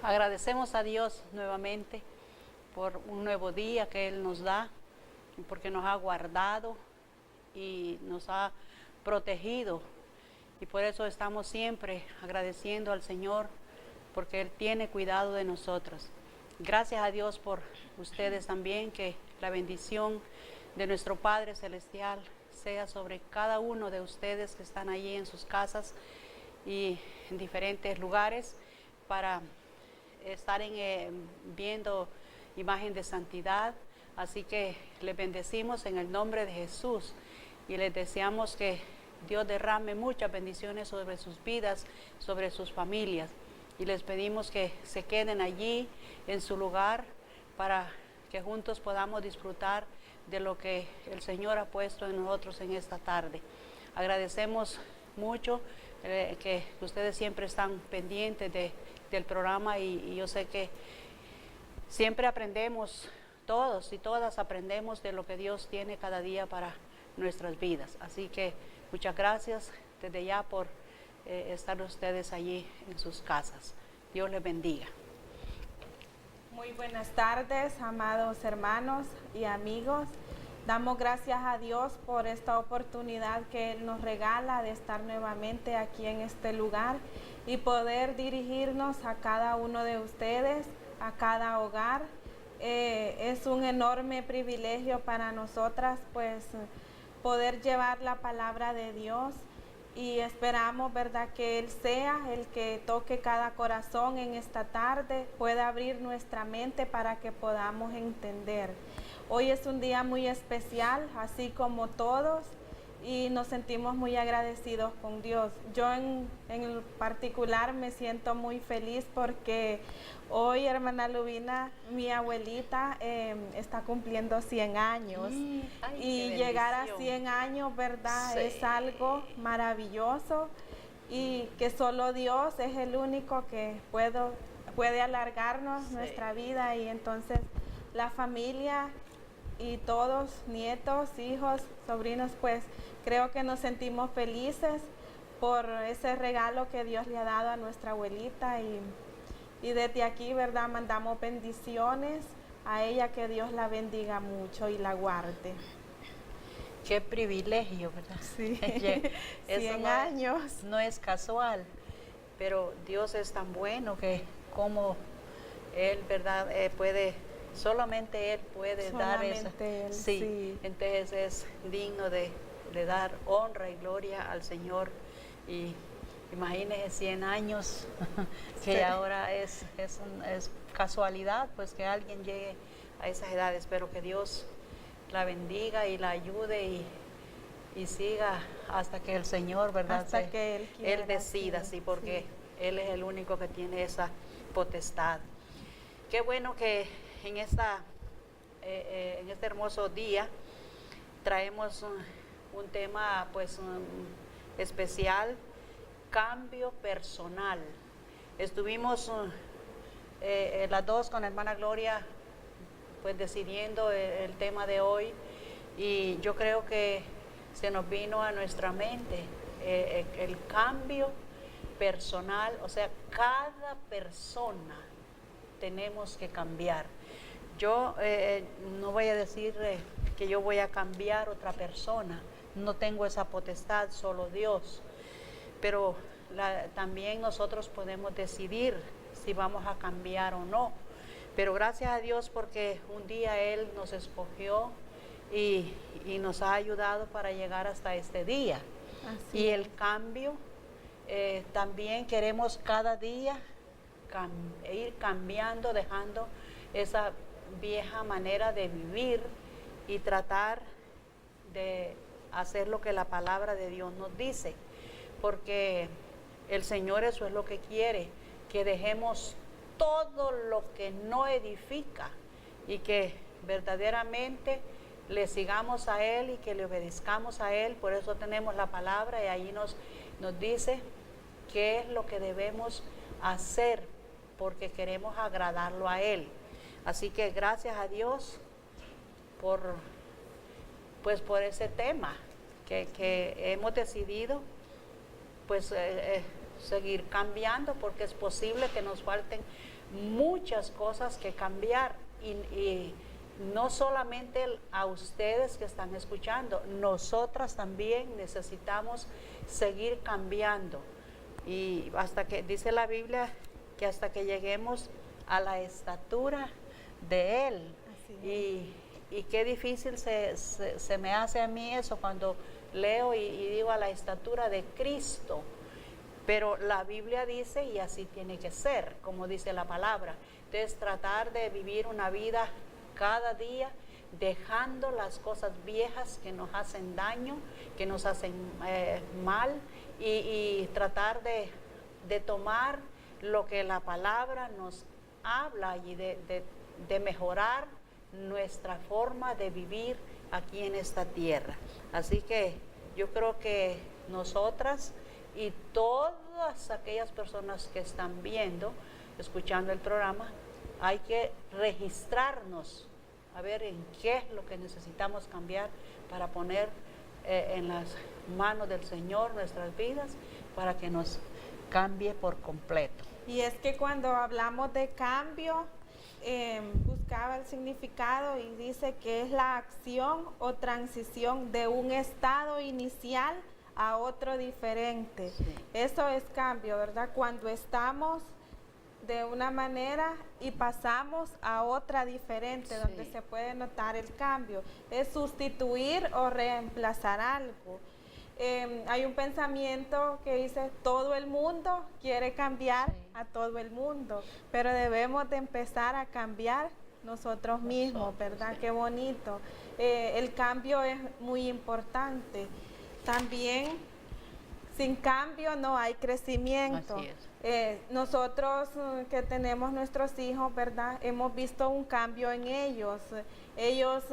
Agradecemos a Dios nuevamente por un nuevo día que Él nos da, porque nos ha guardado y nos ha protegido. Y por eso estamos siempre agradeciendo al Señor, porque Él tiene cuidado de nosotros. Gracias a Dios por ustedes también, que la bendición de nuestro Padre Celestial sea sobre cada uno de ustedes que están allí en sus casas y en diferentes lugares para estar viendo imagen de santidad. Así que les bendecimos en el nombre de Jesús y les deseamos que Dios derrame muchas bendiciones sobre sus vidas, sobre sus familias. Y les pedimos que se queden allí en su lugar para que juntos podamos disfrutar de lo que el Señor ha puesto en nosotros en esta tarde. Agradecemos mucho que ustedes siempre están pendientes del programa y yo sé que siempre aprendemos, todos y todas aprendemos de lo que Dios tiene cada día para nuestras vidas. Así que muchas gracias desde ya por estar ustedes allí en sus casas. Dios les bendiga. Muy buenas tardes, amados hermanos y amigos. Damos gracias a Dios por esta oportunidad que Él nos regala de estar nuevamente aquí en este lugar y poder dirigirnos a cada uno de ustedes, a cada hogar. Es un enorme privilegio para nosotras, pues, poder llevar la palabra de Dios, y esperamos, ¿verdad?, que Él sea el que toque cada corazón en esta tarde, pueda abrir nuestra mente para que podamos entender. Hoy es un día muy especial, así como todos, y nos sentimos muy agradecidos con Dios. Yo en particular me siento muy feliz porque hoy, hermana Lubina, mi abuelita está cumpliendo 100 años. Y llegar a 100 años, ¿verdad? Sí. Es algo maravilloso y que solo Dios es el único que puede alargarnos nuestra vida, y entonces la familia y todos, nietos, hijos, sobrinos, pues creo que nos sentimos felices por ese regalo que Dios le ha dado a nuestra abuelita, y desde aquí, ¿verdad?, mandamos bendiciones a ella, que Dios la bendiga mucho y la guarde. Qué privilegio, ¿verdad? Sí, 100 años. No es casual, pero Dios es tan bueno que como Él, ¿verdad?, solamente Él puede dar eso. Sí, entonces es digno de dar honra y gloria al Señor. Y imagínense 100 años, que sí, ahora es casualidad, pues, que alguien llegue a esas edades, pero que Dios la bendiga y la ayude y siga hasta que el Señor, ¿verdad?, hasta que Él decida, sí, porque sí, Él es el único que tiene esa potestad. Qué bueno que en este hermoso día traemos un tema, pues, especial: cambio personal. Estuvimos las dos con hermana Gloria, pues, decidiendo el tema de hoy, y yo creo que se nos vino a nuestra mente el cambio personal. O sea, cada persona tenemos que cambiar. Yo no voy a decir que yo voy a cambiar otra persona, no tengo esa potestad, solo Dios, pero también nosotros podemos decidir si vamos a cambiar o no. Pero gracias a Dios, porque un día Él nos escogió y nos ha ayudado para llegar hasta este día. Así y el cambio, también queremos cada día ir cambiando, dejando esa vieja manera de vivir y tratar de hacer lo que la palabra de Dios nos dice, porque el Señor eso es lo que quiere, que dejemos todo lo que no edifica y que verdaderamente le sigamos a Él y que le obedezcamos a Él. Por eso tenemos la palabra, y ahí nos dice qué es lo que debemos hacer, porque queremos agradarlo a Él. Así que gracias a Dios por ese tema que hemos decidido, pues, seguir cambiando, porque es posible que nos falten muchas cosas que cambiar y no solamente a ustedes que están escuchando, nosotras también necesitamos seguir cambiando. Y hasta que, dice la Biblia, que hasta que lleguemos a la estatura de Él. Y qué difícil se me hace a mí eso cuando leo y digo a la estatura de Cristo. Pero la Biblia dice, y así tiene que ser, como dice la palabra. Entonces, tratar de vivir una vida cada día, dejando las cosas viejas que nos hacen daño, que nos hacen mal, y tratar de tomar lo que la palabra nos habla y de mejorar nuestra forma de vivir aquí en esta tierra. Así que yo creo que nosotras y todas aquellas personas que están viendo, escuchando el programa, hay que registrarnos a ver en qué es lo que necesitamos cambiar para poner en las manos del Señor nuestras vidas, para que nos cambie por completo. Y es que cuando hablamos de cambio, buscaba el significado y dice que es la acción o transición de un estado inicial a otro diferente. Sí. Eso es cambio, ¿verdad? Cuando estamos de una manera y pasamos a otra diferente, sí, donde se puede notar el cambio. Es sustituir o reemplazar algo. Hay un pensamiento que dice, todo el mundo quiere cambiar, sí, a todo el mundo, pero debemos de empezar a cambiar nosotros mismos, ¿verdad? Sí. Qué bonito. El cambio es muy importante. También, sin cambio no hay crecimiento. Así es. Nosotros que tenemos nuestros hijos, ¿verdad? Hemos visto un cambio en ellos. Ellos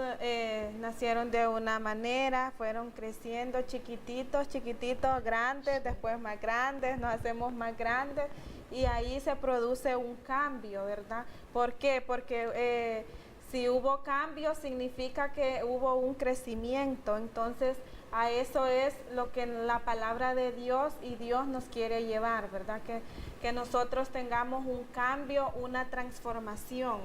nacieron de una manera, fueron creciendo chiquititos, grandes, después más grandes, nos hacemos más grandes y ahí se produce un cambio, ¿verdad? ¿Por qué? Porque si hubo cambio significa que hubo un crecimiento. Entonces a eso es lo que la palabra de Dios y Dios nos quiere llevar, ¿verdad? Que nosotros tengamos un cambio, una transformación.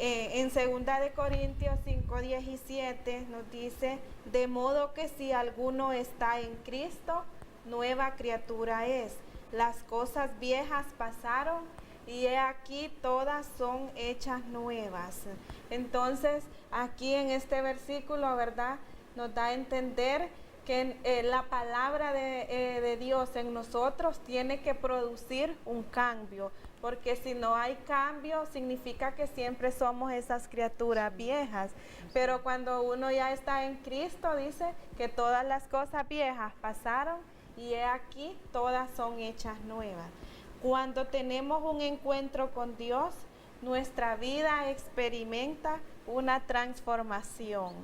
En 2 de Corintios 5:17 nos dice, de modo que si alguno está en Cristo, nueva criatura es. Las cosas viejas pasaron y he aquí todas son hechas nuevas. Entonces, aquí en este versículo, ¿verdad?, nos da a entender que la palabra de Dios en nosotros tiene que producir un cambio, porque si no hay cambio significa que siempre somos esas criaturas viejas. Pero cuando uno ya está en Cristo, dice que todas las cosas viejas pasaron y he aquí todas son hechas nuevas. Cuando tenemos un encuentro con Dios, nuestra vida experimenta una transformación.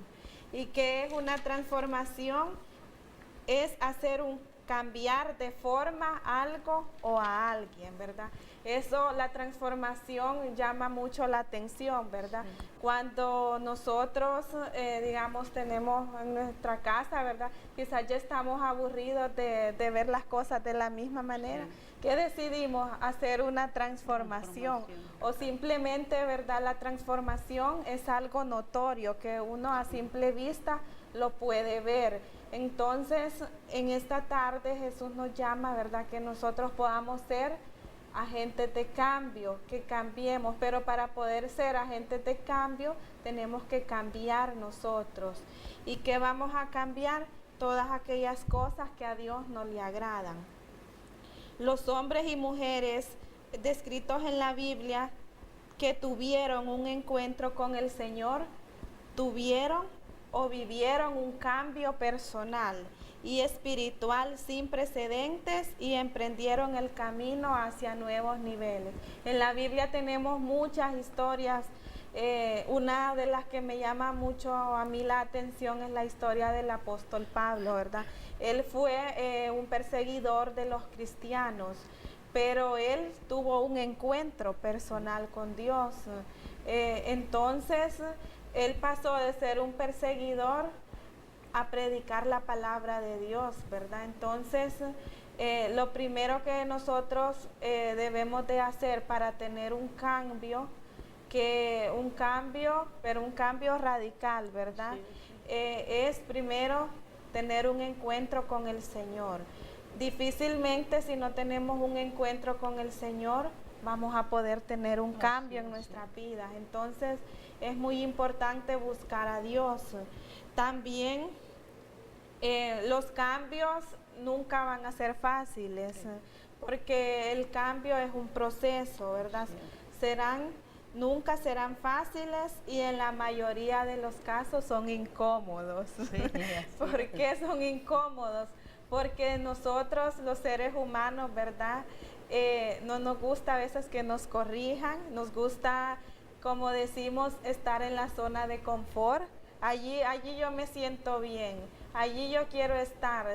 ¿Y qué es una transformación? Es hacer un cambiar de forma a algo o a alguien, ¿verdad? Eso, la transformación llama mucho la atención, ¿verdad? Sí. Cuando nosotros, digamos, tenemos en nuestra casa, ¿verdad? Quizás ya estamos aburridos de ver las cosas de la misma manera. Sí. ¿Qué decidimos? Hacer una transformación. O simplemente, ¿verdad? La transformación es algo notorio, que uno a simple vista lo puede ver. Entonces, en esta tarde Jesús nos llama, ¿verdad?, que nosotros podamos ser agentes de cambio, que cambiemos, pero para poder ser agentes de cambio tenemos que cambiar nosotros. ¿Y qué vamos a cambiar? Todas aquellas cosas que a Dios no le agradan. Los hombres y mujeres descritos en la Biblia que tuvieron un encuentro con el Señor, tuvieron o vivieron un cambio personal y espiritual sin precedentes y emprendieron el camino hacia nuevos niveles. En la Biblia tenemos muchas historias. Una de las que me llama mucho a mí la atención es la historia del apóstol Pablo, ¿verdad? Él fue un perseguidor de los cristianos, pero él tuvo un encuentro personal con Dios. Entonces, él pasó de ser un perseguidor a predicar la palabra de Dios, ¿verdad? Entonces, Lo primero que nosotros debemos de hacer para tener un cambio, pero un cambio radical, ¿verdad? Es primero tener un encuentro con el Señor. Difícilmente, si no tenemos un encuentro con el Señor, vamos a poder tener un cambio en nuestra vida. Entonces, es muy importante buscar a Dios. También, los cambios nunca van a ser fáciles, porque el cambio es un proceso, ¿verdad? Nunca serán fáciles y en la mayoría de los casos son incómodos. ¿Por qué son incómodos? Porque nosotros, los seres humanos, ¿verdad? No nos gusta a veces que nos corrijan, nos gusta, como decimos, estar en la zona de confort. Allí yo me siento bien, allí yo quiero estar,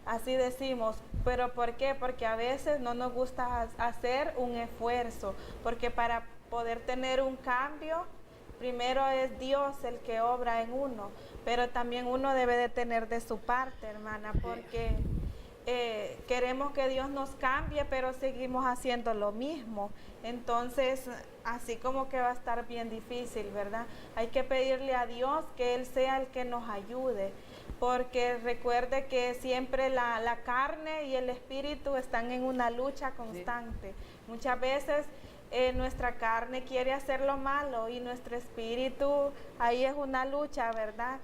así decimos. ¿Pero por qué? Porque a veces no nos gusta hacer un esfuerzo, porque para poder tener un cambio, primero es Dios el que obra en uno, pero también uno debe de tener de su parte, hermana, porque queremos que Dios nos cambie, pero seguimos haciendo lo mismo. Entonces, así como que va a estar bien difícil, ¿verdad? Hay que pedirle a Dios que Él sea el que nos ayude, porque recuerde que siempre la carne y el espíritu están en una lucha constante. Muchas veces nuestra carne quiere hacer lo malo y nuestro espíritu, ahí es una lucha, ¿verdad?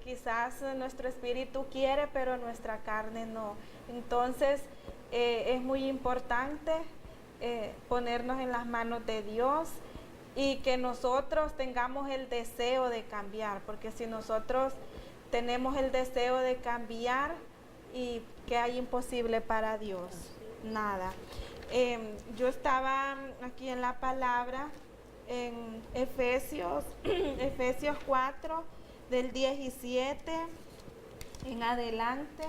Quizás nuestro espíritu quiere, pero nuestra carne no. Entonces, es muy importante ponernos en las manos de Dios y que nosotros tengamos el deseo de cambiar, porque si nosotros tenemos el deseo de cambiar, ¿y qué hay imposible para Dios? Nada. Yo estaba aquí en la palabra, en Efesios 4, del 17 en adelante,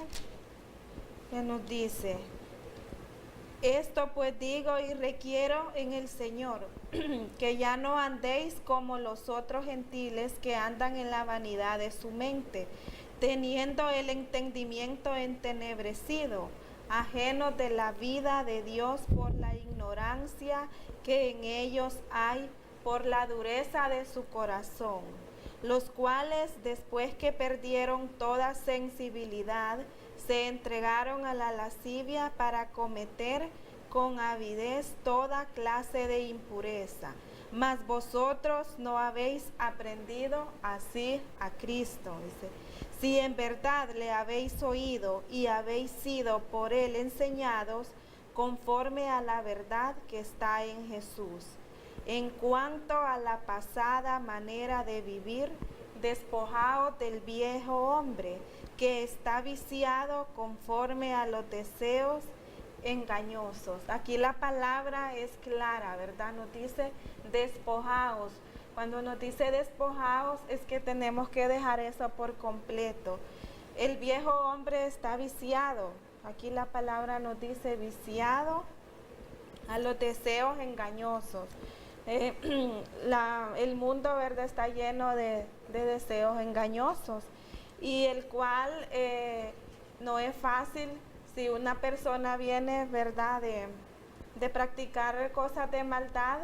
que nos dice: esto pues digo y requiero en el Señor, que ya no andéis como los otros gentiles que andan en la vanidad de su mente, teniendo el entendimiento entenebrecido, ajenos de la vida de Dios por la ignorancia que en ellos hay, por la dureza de su corazón, los cuales después que perdieron toda sensibilidad, se entregaron a la lascivia para cometer con avidez toda clase de impureza. Mas vosotros no habéis aprendido así a Cristo, dice. Si en verdad le habéis oído y habéis sido por él enseñados, conforme a la verdad que está en Jesús. En cuanto a la pasada manera de vivir, despojaos del viejo hombre, que está viciado conforme a los deseos engañosos. Aquí la palabra es clara, ¿verdad? Nos dice despojaos. Cuando nos dice despojaos es que tenemos que dejar eso por completo. El viejo hombre está viciado. Aquí la palabra nos dice viciado a los deseos engañosos. El mundo, ¿verdad?, está lleno de deseos engañosos, y el cual no es fácil si una persona viene, ¿verdad?, de practicar cosas de maldad,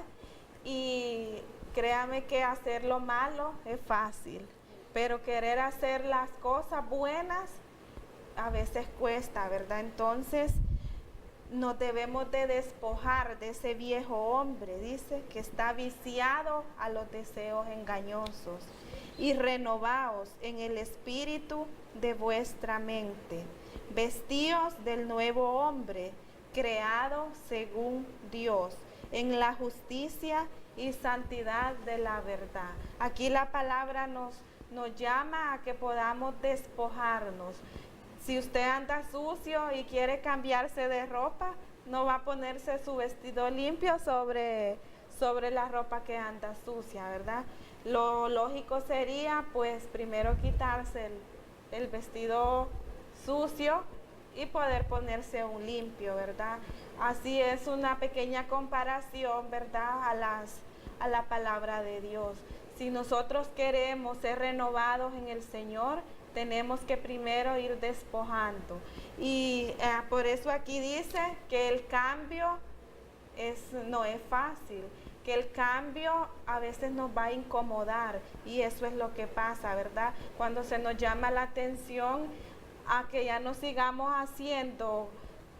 y créame que hacer lo malo es fácil, pero querer hacer las cosas buenas a veces cuesta, ¿verdad? Entonces, nos debemos de despojar de ese viejo hombre, dice, que está viciado a los deseos engañosos, y renovaos en el espíritu de vuestra mente, vestíos del nuevo hombre, creado según Dios, en la justicia y santidad de la verdad. Aquí la palabra nos llama a que podamos despojarnos. Si usted anda sucio y quiere cambiarse de ropa, no va a ponerse su vestido limpio sobre la ropa que anda sucia, ¿verdad? Lo lógico sería, pues, primero quitarse el vestido sucio y poder ponerse un limpio, ¿verdad? Así es una pequeña comparación, ¿verdad?, a la palabra de Dios. Si nosotros queremos ser renovados en el Señor, tenemos que primero ir despojando. Y por eso aquí dice que el cambio no es fácil, que el cambio a veces nos va a incomodar, y eso es lo que pasa, ¿verdad? Cuando se nos llama la atención a que ya no sigamos haciendo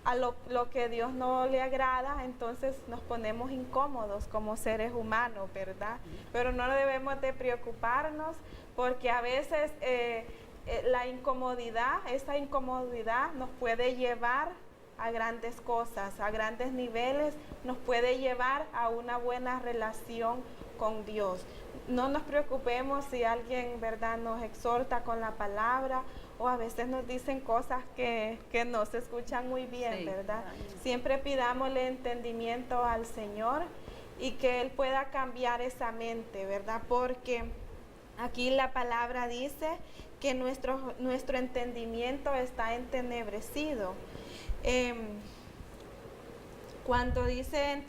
a lo que Dios no le agrada, entonces nos ponemos incómodos como seres humanos, ¿verdad? Pero no debemos de preocuparnos, porque a veces esa incomodidad nos puede llevar a grandes cosas, a grandes niveles, nos puede llevar a una buena relación con Dios. No nos preocupemos si alguien, ¿verdad?, nos exhorta con la palabra, o a veces nos dicen cosas que no se escuchan muy bien, sí, ¿verdad? Siempre pidámosle entendimiento al Señor y que Él pueda cambiar esa mente, ¿verdad? Porque aquí la palabra dice que nuestro entendimiento está entenebrecido. Cuando dice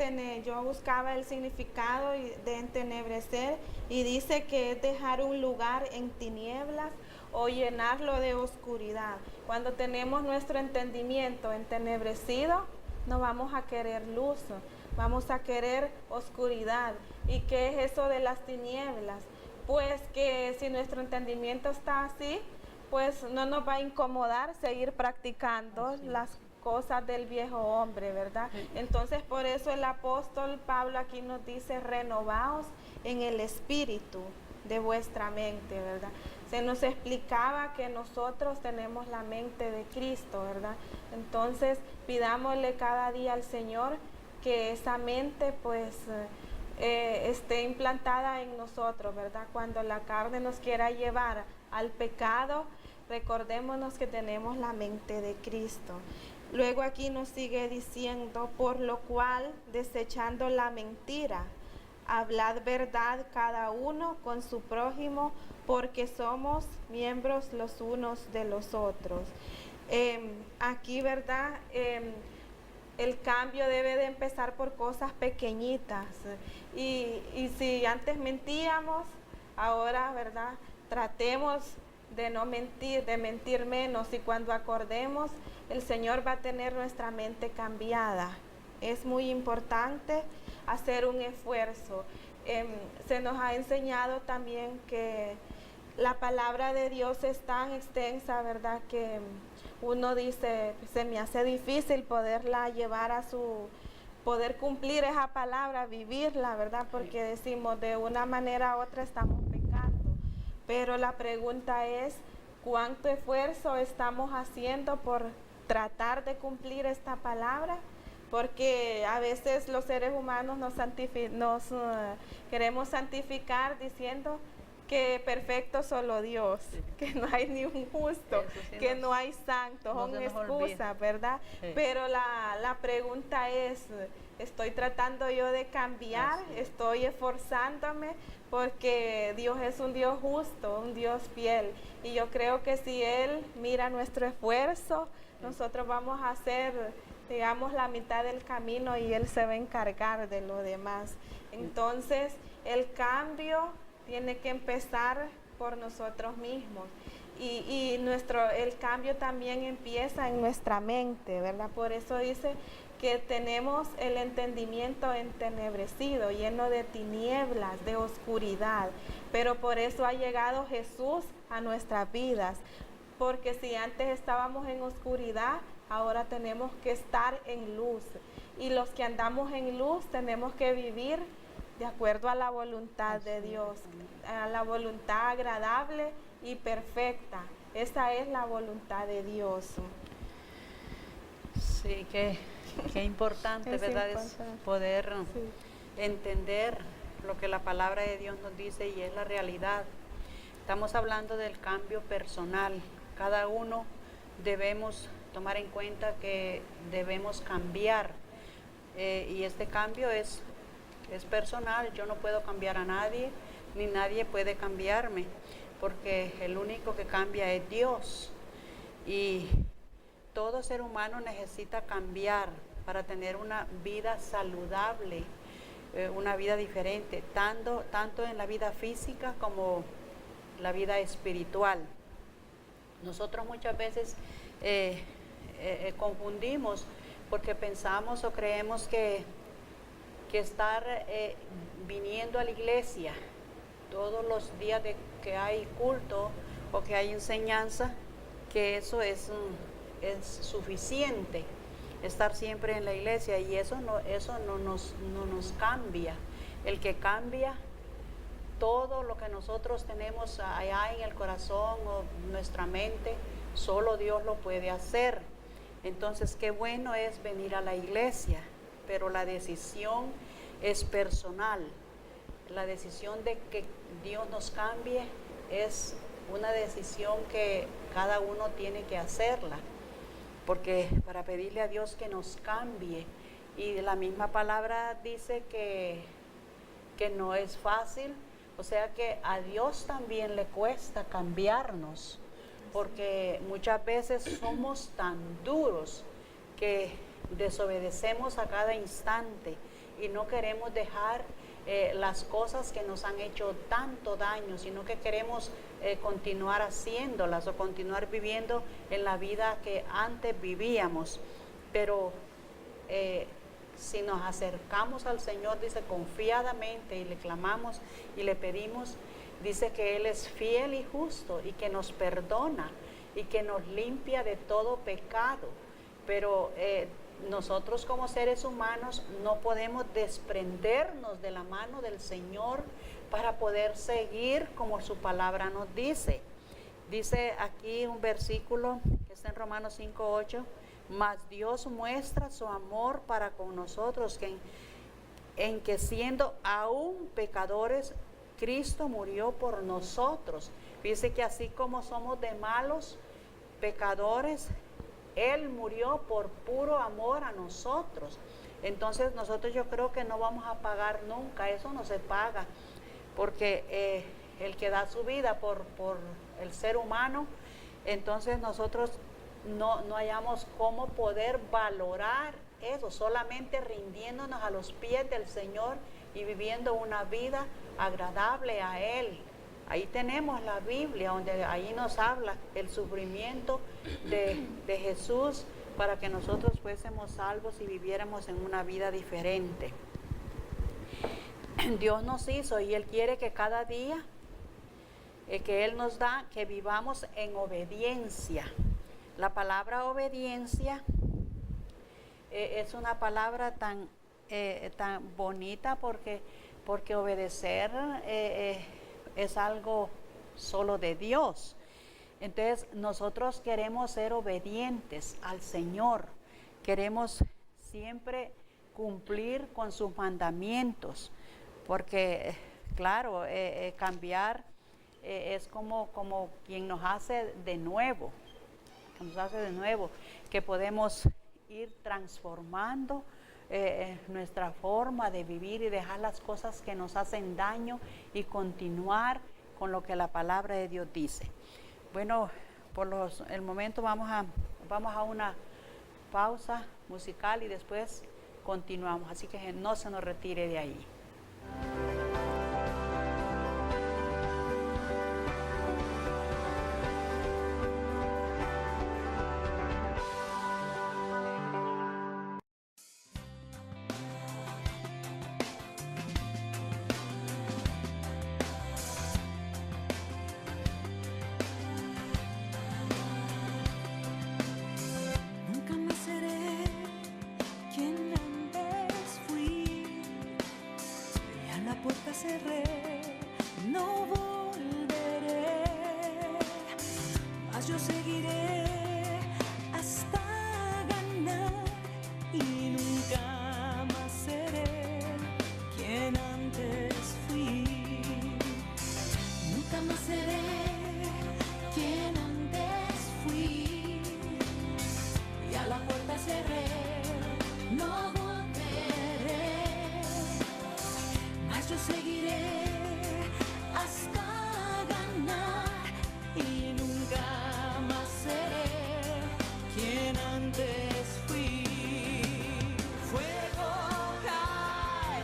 yo buscaba el significado de entenebrecer, y dice que es dejar un lugar en tinieblas o llenarlo de oscuridad. Cuando tenemos nuestro entendimiento entenebrecido, no vamos a querer luz, vamos a querer oscuridad. ¿Y qué es eso de las tinieblas? Pues que si nuestro entendimiento está así, pues no nos va a incomodar seguir practicando las cosas del viejo hombre, ¿verdad? Entonces, por eso el apóstol Pablo aquí nos dice: renovaos en el espíritu de vuestra mente, ¿verdad? Se nos explicaba que nosotros tenemos la mente de Cristo, ¿verdad? Entonces, pidámosle cada día al Señor que esa mente, pues, esté implantada en nosotros, ¿verdad? Cuando la carne nos quiera llevar al pecado, recordémonos que tenemos la mente de Cristo. Luego aquí nos sigue diciendo: por lo cual, desechando la mentira, hablad verdad cada uno con su prójimo, porque somos miembros los unos de los otros. Aquí, ¿verdad? El cambio debe de empezar por cosas pequeñitas. Y si antes mentíamos, ahora, ¿verdad?, tratemos de no mentir, de mentir menos, y cuando acordemos, el Señor va a tener nuestra mente cambiada. Es muy importante hacer un esfuerzo. Se nos ha enseñado también que la palabra de Dios es tan extensa, ¿verdad?, que uno dice: se me hace difícil poderla llevar poder cumplir esa palabra, vivirla, ¿verdad? Porque decimos, de una manera u otra estamos pecando. Pero la pregunta es: ¿cuánto esfuerzo estamos haciendo por tratar de cumplir esta palabra? Porque a veces los seres humanos nos queremos santificar diciendo que perfecto solo Dios, que no hay ni un justo, sí, que no hay santo, son excusas, ¿verdad? Sí. Pero la pregunta es: ¿estoy tratando yo de cambiar? ¿Estoy esforzándome? Porque Dios es un Dios justo, un Dios fiel. Y yo creo que si Él mira nuestro esfuerzo, nosotros vamos a hacer, digamos, la mitad del camino, y Él se va a encargar de lo demás. Entonces, el cambio tiene que empezar por nosotros mismos. Y el cambio también empieza en nuestra mente, ¿verdad? Por eso dice que tenemos el entendimiento entenebrecido, lleno de tinieblas, de oscuridad. Pero por eso ha llegado Jesús a nuestras vidas. Porque si antes estábamos en oscuridad, ahora tenemos que estar en luz. Y los que andamos en luz tenemos que vivir de acuerdo a la voluntad de Dios, a la voluntad agradable y perfecta. Esa es la voluntad de Dios. Sí, qué importante, ¿verdad? Importante. Es poder entender lo que la palabra de Dios nos dice, y es la realidad. Estamos hablando del cambio personal. Cada uno debemos tomar en cuenta que debemos cambiar, y este cambio es personal. Yo no puedo cambiar a nadie, ni nadie puede cambiarme, porque el único que cambia es Dios. Y todo ser humano necesita cambiar para tener una vida saludable, una vida diferente, tanto en la vida física como la vida espiritual. Nosotros muchas veces confundimos porque pensamos o creemos que estar viniendo a la iglesia todos los días que hay culto o que hay enseñanza, que eso es suficiente, estar siempre en la iglesia, y eso no nos cambia. El que cambia todo lo que nosotros tenemos allá en el corazón o nuestra mente, solo Dios lo puede hacer. Entonces, qué bueno es venir a la iglesia, pero la decisión es personal. La decisión de que Dios nos cambie es una decisión que cada uno tiene que hacerla, porque para pedirle a Dios que nos cambie, y la misma palabra dice que no es fácil, o sea que a Dios también le cuesta cambiarnos, porque muchas veces somos tan duros que desobedecemos a cada instante y no queremos dejar las cosas que nos han hecho tanto daño, sino que queremos continuar haciéndolas o continuar viviendo en la vida que antes vivíamos. Pero si nos acercamos al Señor, dice, confiadamente, y le clamamos y le pedimos, dice que Él es fiel y justo y que nos perdona y que nos limpia de todo pecado. Pero nosotros como seres humanos no podemos desprendernos de la mano del Señor para poder seguir como su palabra nos dice. Dice aquí un versículo que está en Romanos 5:8, mas Dios muestra su amor para con nosotros, en que siendo aún pecadores, Cristo murió por nosotros. Dice que así como somos de malos pecadores, Él murió por puro amor a nosotros. Entonces nosotros, yo creo que no vamos a pagar nunca, eso no se paga, porque el que da su vida por el ser humano, entonces nosotros no hallamos cómo poder valorar eso, solamente rindiéndonos a los pies del Señor y viviendo una vida agradable a Él. Ahí tenemos la Biblia, donde ahí nos habla el sufrimiento de Jesús para que nosotros fuésemos salvos y viviéramos en una vida diferente. Dios nos hizo y Él quiere que cada día que Él nos da, que vivamos en obediencia. La palabra obediencia es una palabra tan bonita porque obedecer es algo solo de Dios. Entonces nosotros queremos ser obedientes al Señor, queremos siempre cumplir con sus mandamientos, porque claro, cambiar es como quien nos hace de nuevo, que podemos ir transformando nuestra forma de vivir y dejar las cosas que nos hacen daño y continuar con lo que la palabra de Dios dice. Bueno, el momento vamos a una pausa musical y después continuamos, así que no se nos retire de ahí. Cerré, no volveré, mas yo seguiré hasta ganar y nunca más seré quien antes fui. Nunca más seré quien antes fui y a la puerta cerré, no volveré, mas yo seguiré hasta ganar y nunca más seré quien antes fui. Fuego cae,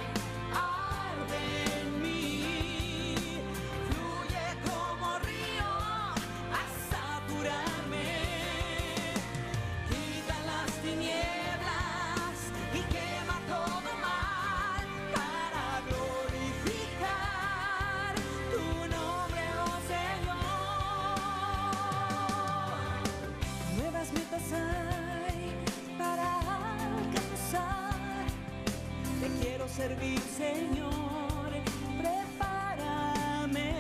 arde en mí, fluye como Señor, prepárame.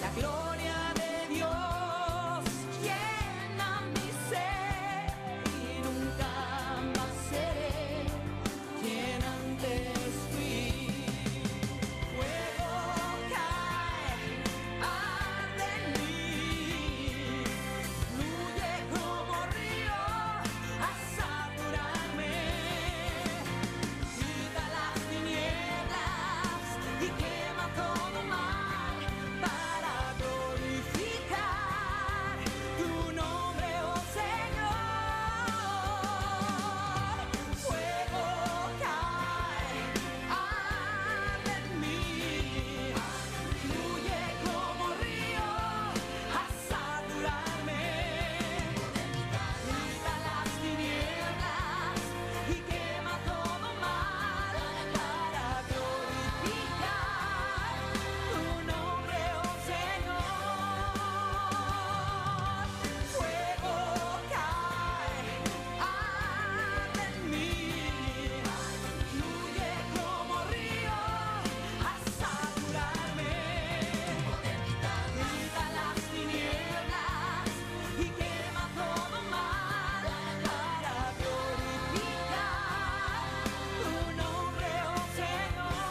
La gloria de Dios llena mi ser y nunca más seré quien antes fui. Fuego cae, arde en mí, fluye como río a saturarme. Quita las tinieblas y quema todo mal para glorificar tu nombre, oh Señor. Fuego cae, arde en mí, fluye como río a saturarme. Quita las tinieblas y quema todo mal para glorificar tu nombre, oh Señor. Fuego cae, arde en mí, fluye como río a saturarme. Quita las tinieblas y quema todo mal para glorificar tu nombre, oh Señor.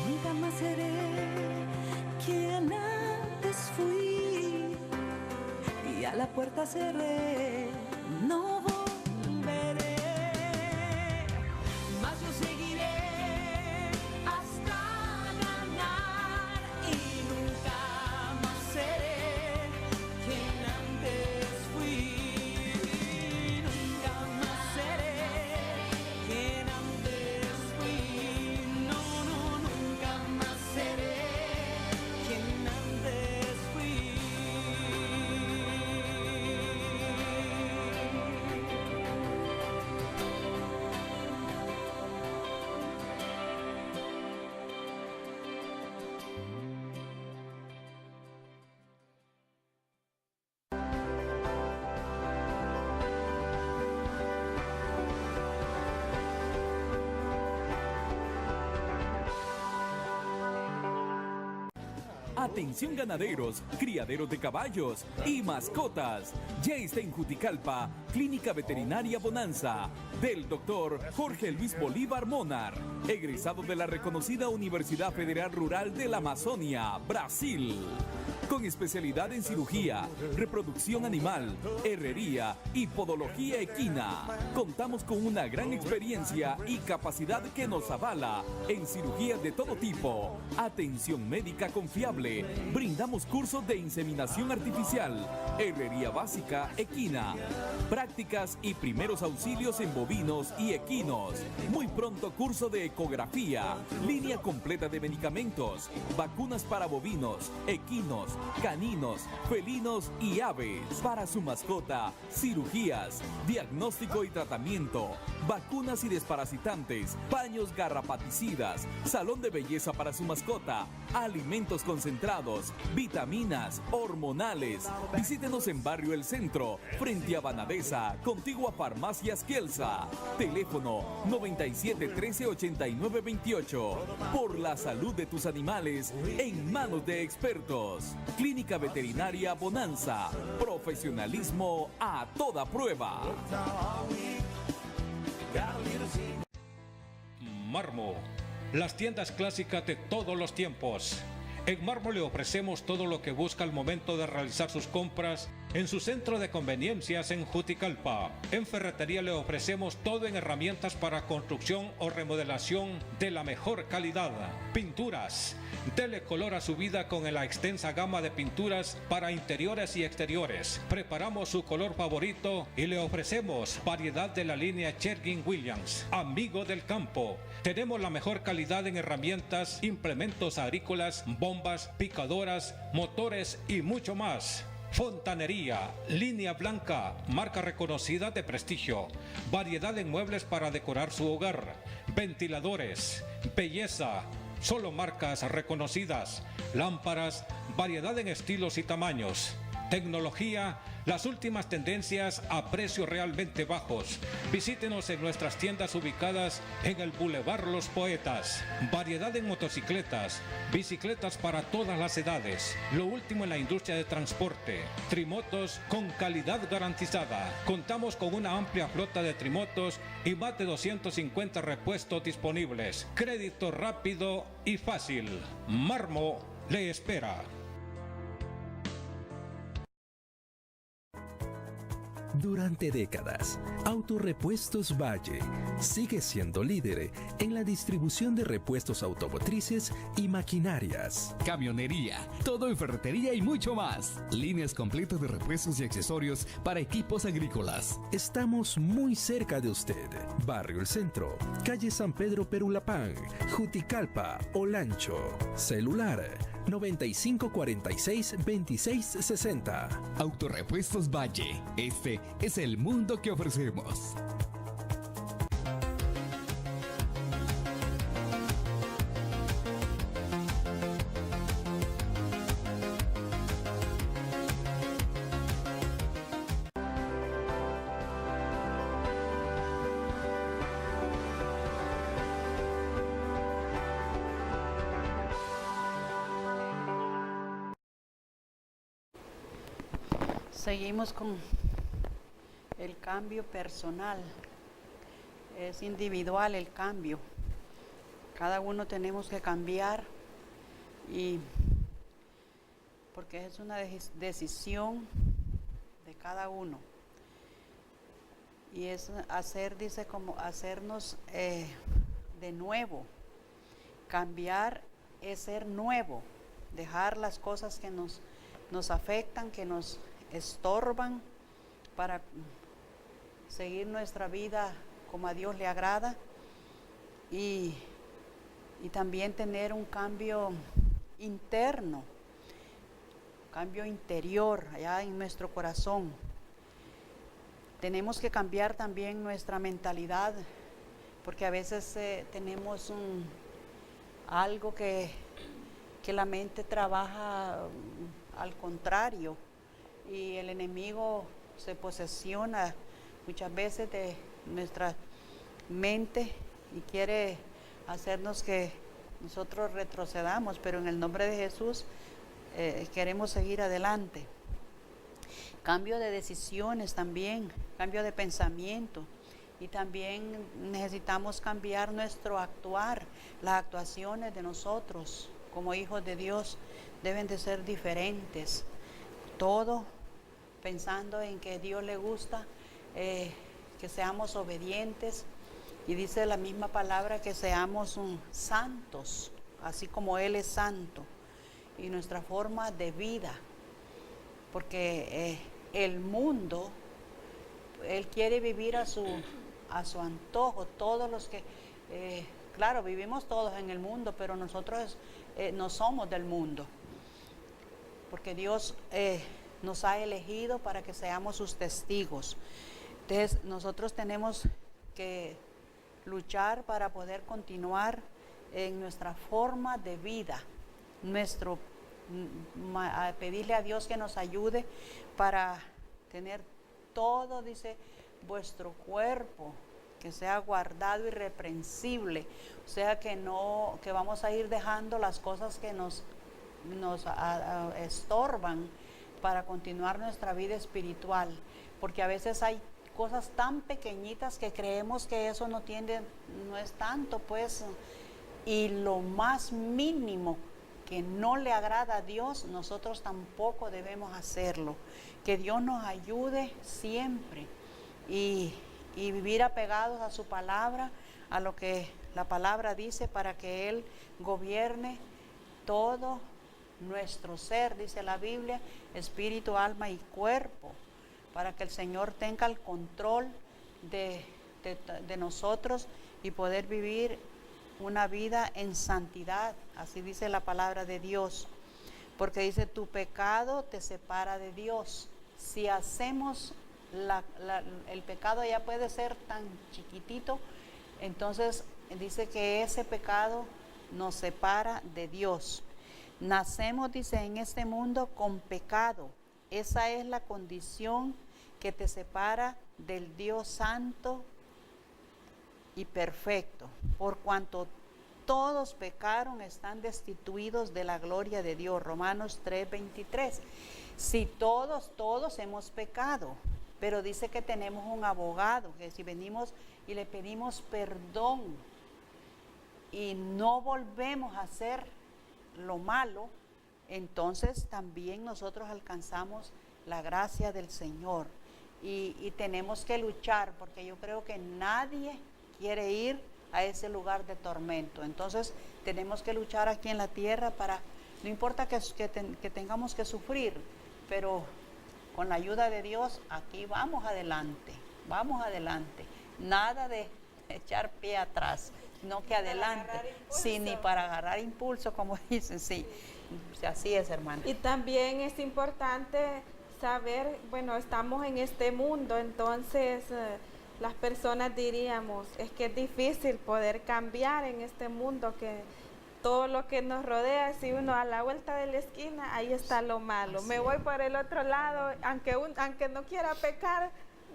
Nunca más seré quien antes fui y a la puerta cerré, no volveré, mas yo seguiré hasta ganar y nunca más seré quien antes fui. Nunca más seré quien antes fui. No, no, nunca más seré quien antes fui. Atención ganaderos, criaderos de caballos y mascotas. Ya está en Juticalpa, Clínica Veterinaria Bonanza, del doctor Jorge Luis Bolívar Monar, egresado de la reconocida Universidad Federal Rural de la Amazonia, Brasil. Con especialidad en cirugía, reproducción animal, herrería y podología equina. Contamos con una gran experiencia y capacidad que nos avala en cirugías de todo tipo. Atención médica confiable. Brindamos cursos de inseminación artificial, herrería básica equina, prácticas y primeros auxilios en bovinos y equinos. Muy pronto curso de ecografía, línea completa de medicamentos, vacunas para bovinos, equinos, caninos, felinos y aves. Para su mascota, cirugías, diagnóstico y tratamiento, vacunas y desparasitantes, paños garrapaticidas, salón de belleza para su mascota, alimentos concentrados, vitaminas, hormonales. Visítenos en Barrio El Centro, frente a Banadesa, contigua Farmacias Kielsa. Teléfono 97 13 89 28. Por la salud de tus animales en manos de expertos. Clínica Veterinaria Bonanza. Profesionalismo a toda prueba. Marmo, las tiendas clásicas de todos los tiempos. En Marmo le ofrecemos todo lo que busca al momento de realizar sus compras en su centro de conveniencias en Juticalpa. En ferretería le ofrecemos todo en herramientas para construcción o remodelación de la mejor calidad. Pinturas. Dele color a su vida con la extensa gama de pinturas para interiores y exteriores. Preparamos su color favorito y le ofrecemos variedad de la línea Sherwin-Williams. Amigo del campo. Tenemos la mejor calidad en herramientas, implementos agrícolas, bombas, picadoras, motores y mucho más. Fontanería, línea blanca, marca reconocida de prestigio. Variedad en muebles para decorar su hogar. Ventiladores, belleza, solo marcas reconocidas. Lámparas, variedad en estilos y tamaños. tecnología, las últimas tendencias a precios realmente bajos. Visítenos en nuestras tiendas ubicadas en el Boulevard Los Poetas. Variedad en motocicletas, bicicletas para todas las edades. Lo último en la industria de transporte. Trimotos con calidad garantizada. Contamos con una amplia flota de trimotos y más de 250 repuestos disponibles. Crédito rápido y fácil. Marmo le espera. Durante décadas, Autorepuestos Valle sigue siendo líder en la distribución de repuestos automotrices y maquinarias. Camionería, todo en ferretería y mucho más. Líneas completas de repuestos y accesorios para equipos agrícolas. Estamos muy cerca de usted. Barrio El Centro, calle San Pedro Perulapán, Juticalpa, Olancho. Celular 9546-2660. Autorepuestos Valle, este es el mundo que ofrecemos. Seguimos con el cambio personal. Es individual el cambio. Cada uno tenemos que cambiar, y porque es una decisión de cada uno. Y es hacer, dice, como hacernos de nuevo. Cambiar es ser nuevo, dejar las cosas que nos afectan, que nos estorban, para seguir nuestra vida como a Dios le agrada, y también tener un cambio interno, cambio interior allá en nuestro corazón. Tenemos que cambiar también nuestra mentalidad, porque a veces tenemos algo que la mente trabaja al contrario, y el enemigo se posesiona muchas veces de nuestra mente y quiere hacernos que nosotros retrocedamos, pero en el nombre de Jesús queremos seguir adelante. Cambio de decisiones también, cambio de pensamiento, y también necesitamos cambiar nuestro actuar. Las actuaciones de nosotros como hijos de Dios deben de ser diferentes. Todo pensando en que a Dios le gusta, que seamos obedientes, y dice la misma palabra que seamos santos, así como Él es santo, y nuestra forma de vida, porque el mundo, Él quiere vivir a su antojo. Todos los que, claro, vivimos todos en el mundo, pero nosotros no somos del mundo, porque Dios nos ha elegido para que seamos sus testigos. Entonces nosotros tenemos que luchar para poder continuar en nuestra forma de vida, pedirle a Dios que nos ayude para tener todo, dice, vuestro cuerpo, que sea guardado irreprensible, o sea que vamos a ir dejando las cosas que nos estorban para continuar nuestra vida espiritual, porque a veces hay cosas tan pequeñitas que creemos que eso no es tanto, pues, y lo más mínimo que no le agrada a Dios, nosotros tampoco debemos hacerlo. Que Dios nos ayude siempre y vivir apegados a su palabra, a lo que la palabra dice, para que Él gobierne todo nuestro ser, dice la Biblia, espíritu, alma y cuerpo, para que el Señor tenga el control de nosotros y poder vivir una vida en santidad. Así dice la palabra de Dios, porque dice, tu pecado te separa de Dios. Si hacemos el pecado, ya puede ser tan chiquitito, entonces dice que ese pecado nos separa de Dios. Nacemos, dice, en este mundo con pecado. esa es la condición que te separa del Dios santo y perfecto, por cuanto todos pecaron, están destituidos de la gloria de Dios. Romanos 3:23. Si todos hemos pecado, pero dice que tenemos un abogado, que si venimos y le pedimos perdón y no volvemos a hacer lo malo, entonces también nosotros alcanzamos la gracia del Señor. Y tenemos que luchar, porque yo creo que nadie quiere ir a ese lugar de tormento. Entonces tenemos que luchar aquí en la tierra para, no importa que tengamos que sufrir, pero con la ayuda de Dios aquí vamos adelante, nada de echar pie atrás, sino que adelante, sí, ni para agarrar impulso, como dicen, sí, así es, hermano. Y también es importante saber, bueno, estamos en este mundo, entonces las personas diríamos, es que es difícil poder cambiar en este mundo, que todo lo que nos rodea, si uno a la vuelta de la esquina, ahí está lo malo. Me voy por el otro lado, aunque no quiera pecar,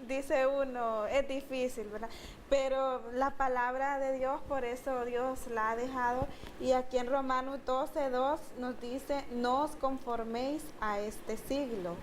dice uno, es difícil, ¿verdad? Pero la palabra de Dios, por eso Dios la ha dejado. Y aquí en Romanos 12:2 nos dice, no os conforméis a este siglo.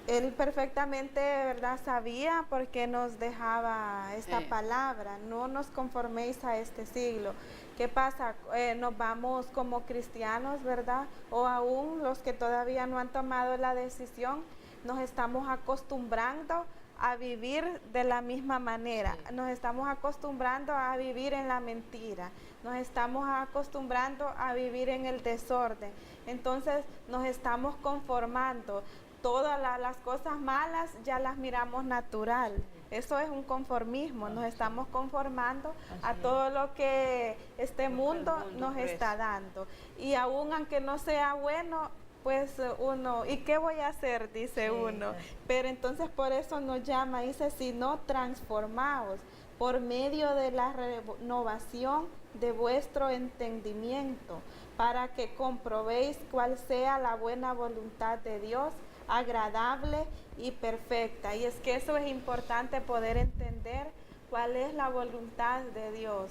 Él perfectamente, ¿verdad?, sabía por qué nos dejaba esta palabra, no nos conforméis a este siglo. ¿Qué pasa? Nos vamos como cristianos, ¿verdad? O aún los que todavía no han tomado la decisión, nos estamos acostumbrando a vivir de la misma manera, nos estamos acostumbrando a vivir en la mentira, nos estamos acostumbrando a vivir en el desorden, entonces nos estamos conformando. Todas las cosas malas ya las miramos natural. Eso es un conformismo. Nos estamos conformando a todo lo que este mundo nos está dando. Y aún aunque no sea bueno, pues uno, ¿y qué voy a hacer? Dice uno. Pero entonces por eso nos llama, dice, si no transformaos por medio de la renovación de vuestro entendimiento, para que comprobéis cuál sea la buena voluntad de Dios, agradable y perfecta. Y es que eso es importante, poder entender cuál es la voluntad de Dios.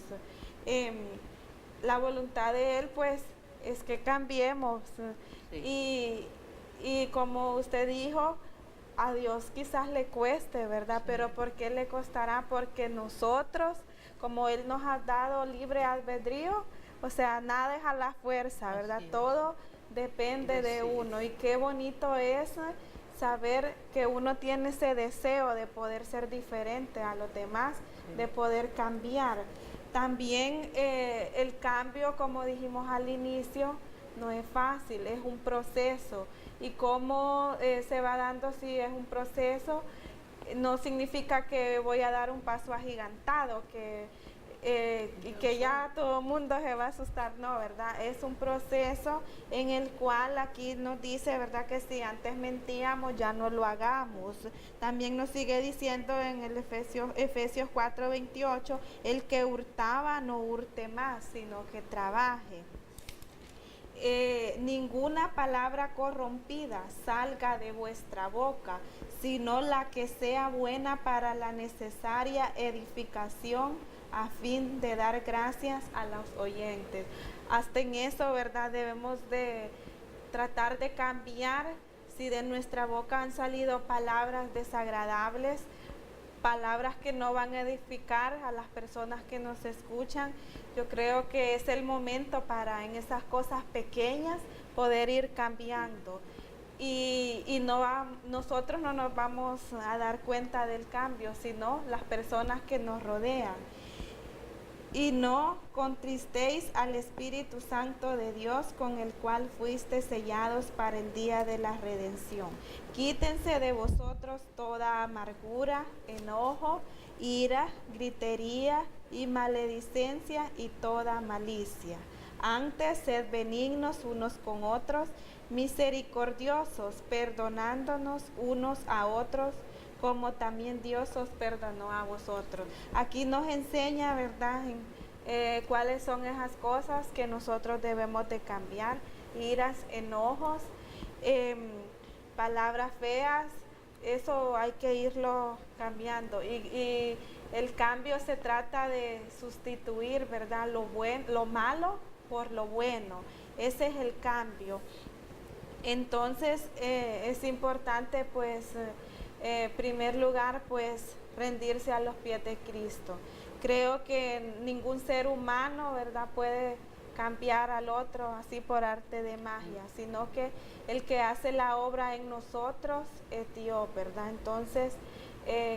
La voluntad de Él, pues, es que cambiemos. Sí. Y como usted dijo, a Dios quizás le cueste, ¿verdad? Sí. Pero ¿por qué le costará? Porque nosotros, como Él nos ha dado libre albedrío, o sea, nada es a la fuerza, ¿verdad? Todo depende de uno. Y qué bonito es saber que uno tiene ese deseo de poder ser diferente a los demás, de poder cambiar. También el cambio, como dijimos al inicio, no es fácil, es un proceso. Y cómo se va dando, si es un proceso, no significa que voy a dar un paso agigantado, y que ya todo el mundo se va a asustar, no, ¿verdad? Es un proceso en el cual aquí nos dice, ¿verdad?, que si antes mentíamos, ya no lo hagamos. También nos sigue diciendo en el Efesios 4:28, el que hurtaba no hurte más, sino que trabaje. Ninguna palabra corrompida salga de vuestra boca, sino la que sea buena para la necesaria edificación, a fin de dar gracias a los oyentes. Hasta en eso, ¿verdad?, debemos de tratar de cambiar. Si de nuestra boca han salido palabras desagradables, palabras que no van a edificar a las personas que nos escuchan, yo creo que es el momento para, en esas cosas pequeñas, poder ir cambiando. Y nosotros no nos vamos a dar cuenta del cambio, sino las personas que nos rodean. Y no contristéis al Espíritu Santo de Dios, con el cual fuiste sellados para el día de la redención. Quítense de vosotros toda amargura, enojo, ira, gritería y maledicencia y toda malicia. Antes, sed benignos unos con otros, misericordiosos, perdonándonos unos a otros, como también Dios os perdonó a vosotros. Aquí nos enseña, ¿verdad?, cuáles son esas cosas que nosotros debemos de cambiar, iras, enojos, palabras feas, eso hay que irlo cambiando. Y el cambio se trata de sustituir, ¿verdad?, lo malo por lo bueno. Ese es el cambio. Entonces es importante, pues, en primer lugar, pues, rendirse a los pies de Cristo. Creo que ningún ser humano, ¿verdad?, puede cambiar al otro así por arte de magia, sino que el que hace la obra en nosotros es Dios, ¿verdad? Entonces,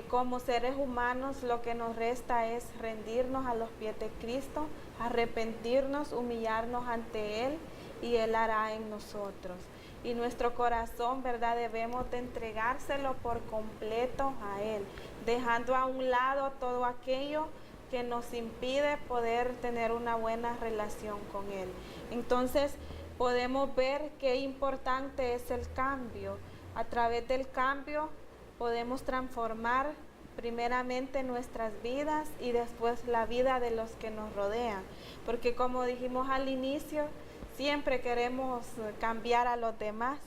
como seres humanos, lo que nos resta es rendirnos a los pies de Cristo, arrepentirnos, humillarnos ante Él, y Él hará en nosotros. Y nuestro corazón, ¿verdad?, debemos de entregárselo por completo a Él, dejando a un lado todo aquello que nos impide poder tener una buena relación con Él. Entonces podemos ver qué importante es el cambio. A través del cambio podemos transformar primeramente nuestras vidas y después la vida de los que nos rodean. Porque como dijimos al inicio, siempre queremos cambiar a los demás,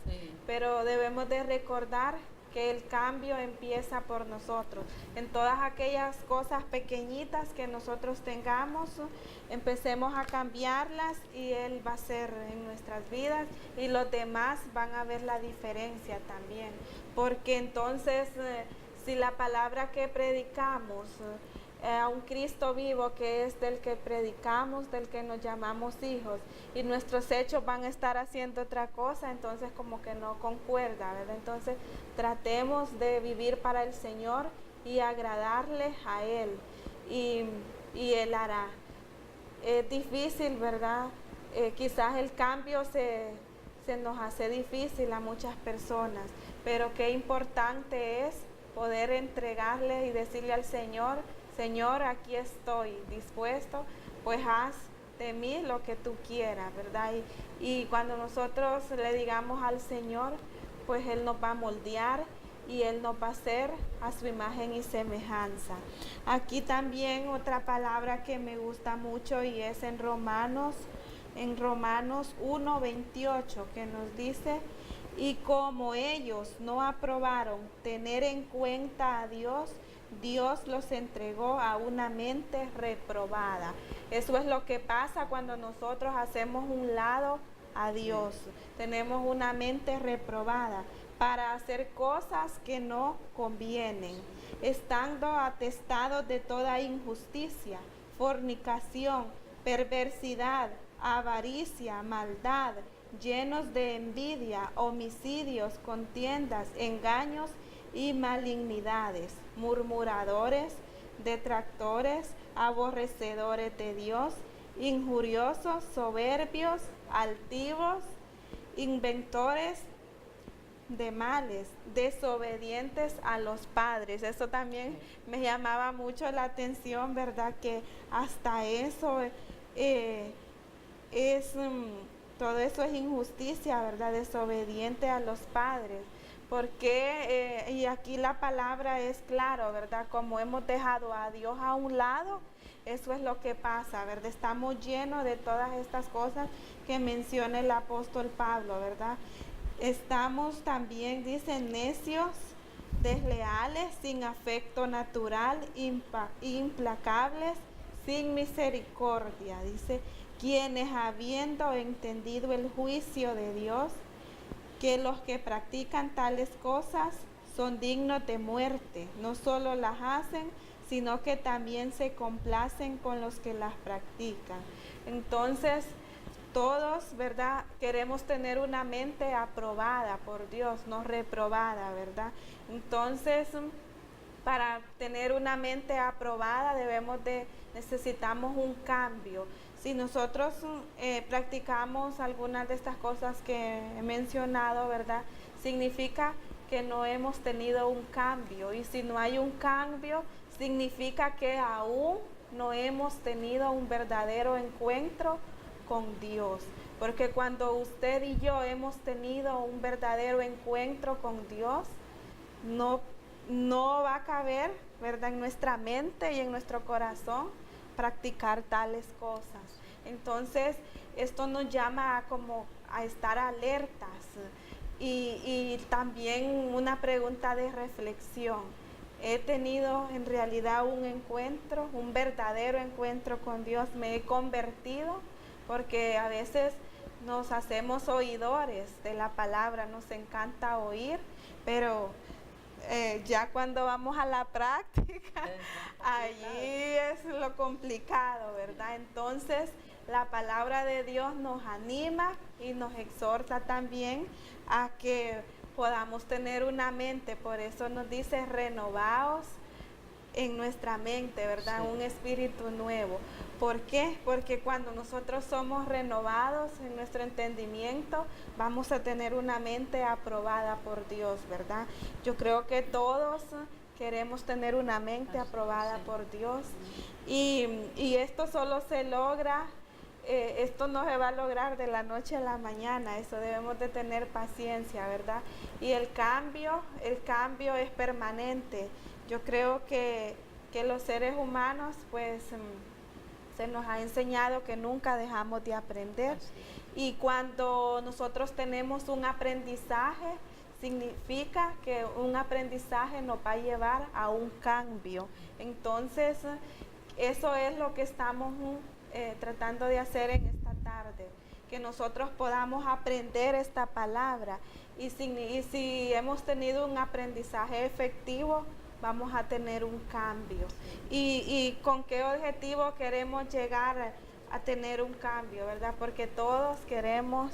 pero debemos de recordar que el cambio empieza por nosotros. En todas aquellas cosas pequeñitas que nosotros tengamos, empecemos a cambiarlas y Él va a ser en nuestras vidas, y los demás van a ver la diferencia también. Porque entonces, si la palabra que predicamos, a un Cristo vivo, que es del que predicamos, del que nos llamamos hijos, y nuestros hechos van a estar haciendo otra cosa, entonces como que no concuerda, ¿verdad? Entonces tratemos de vivir para el Señor y agradarle a Él, y Él hará. Es difícil, ¿verdad? Quizás el cambio se nos hace difícil a muchas personas, pero qué importante es poder entregarle y decirle al Señor: Señor, aquí estoy dispuesto, pues haz de mí lo que tú quieras, ¿verdad? Y cuando nosotros le digamos al Señor, pues Él nos va a moldear y Él nos va a hacer a su imagen y semejanza. Aquí también otra palabra que me gusta mucho, y es en Romanos 1:28, que nos dice: y como ellos no aprobaron tener en cuenta a Dios, Dios los entregó a una mente reprobada. Eso es lo que pasa cuando nosotros hacemos un lado a Dios. Tenemos una mente reprobada para hacer cosas que no convienen, estando atestados de toda injusticia, fornicación, perversidad, avaricia, maldad, llenos de envidia, homicidios, contiendas, engaños y malignidades, murmuradores, detractores, aborrecedores de Dios, injuriosos, soberbios, altivos, inventores de males, desobedientes a los padres. Eso también me llamaba mucho la atención, ¿verdad? Que hasta eso todo eso es injusticia, ¿verdad? Desobediente a los padres. Porque, y aquí la palabra es claro, ¿verdad? Como hemos dejado a Dios a un lado, eso es lo que pasa, ¿verdad? Estamos llenos de todas estas cosas que menciona el apóstol Pablo, ¿verdad? Estamos también, dice, necios, desleales, sin afecto natural, implacables, sin misericordia. Dice, quienes habiendo entendido el juicio de Dios, que los que practican tales cosas son dignos de muerte, no solo las hacen, sino que también se complacen con los que las practican. Entonces, todos, ¿verdad?, queremos tener una mente aprobada por Dios, no reprobada, ¿verdad? Entonces, para tener una mente aprobada necesitamos un cambio. Si nosotros practicamos algunas de estas cosas que he mencionado, ¿verdad?, significa que no hemos tenido un cambio. Y si no hay un cambio, significa que aún no hemos tenido un verdadero encuentro con Dios. Porque cuando usted y yo hemos tenido un verdadero encuentro con Dios, no va a caber, ¿verdad?, en nuestra mente y en nuestro corazón practicar tales cosas. Entonces, esto nos llama a estar alertas, Y también una pregunta de reflexión. He tenido en realidad un encuentro, un verdadero encuentro con Dios. Me he convertido, porque a veces nos hacemos oidores de la palabra, nos encanta oír, pero ya cuando vamos a la práctica, allí es lo complicado, ¿verdad? Entonces, la palabra de Dios nos anima y nos exhorta también a que podamos tener una mente, por eso nos dice renovaos en nuestra mente, ¿verdad? Sí. Un espíritu nuevo. ¿Por qué? Porque cuando nosotros somos renovados en nuestro entendimiento, vamos a tener una mente aprobada por Dios, ¿verdad? Yo creo que todos queremos tener una mente aprobada por Dios, y esto solo se logra, esto no se va a lograr de la noche a la mañana, eso debemos de tener paciencia, ¿verdad? Y el cambio es permanente. Yo creo que los seres humanos, pues, se nos ha enseñado que nunca dejamos de aprender. Y cuando nosotros tenemos un aprendizaje, significa que un aprendizaje nos va a llevar a un cambio. Entonces, eso es lo que estamos tratando de hacer en esta tarde, que nosotros podamos aprender esta palabra. Y si hemos tenido un aprendizaje efectivo, vamos a tener un cambio. ¿Y con qué objetivo queremos llegar a tener un cambio, verdad? Porque todos queremos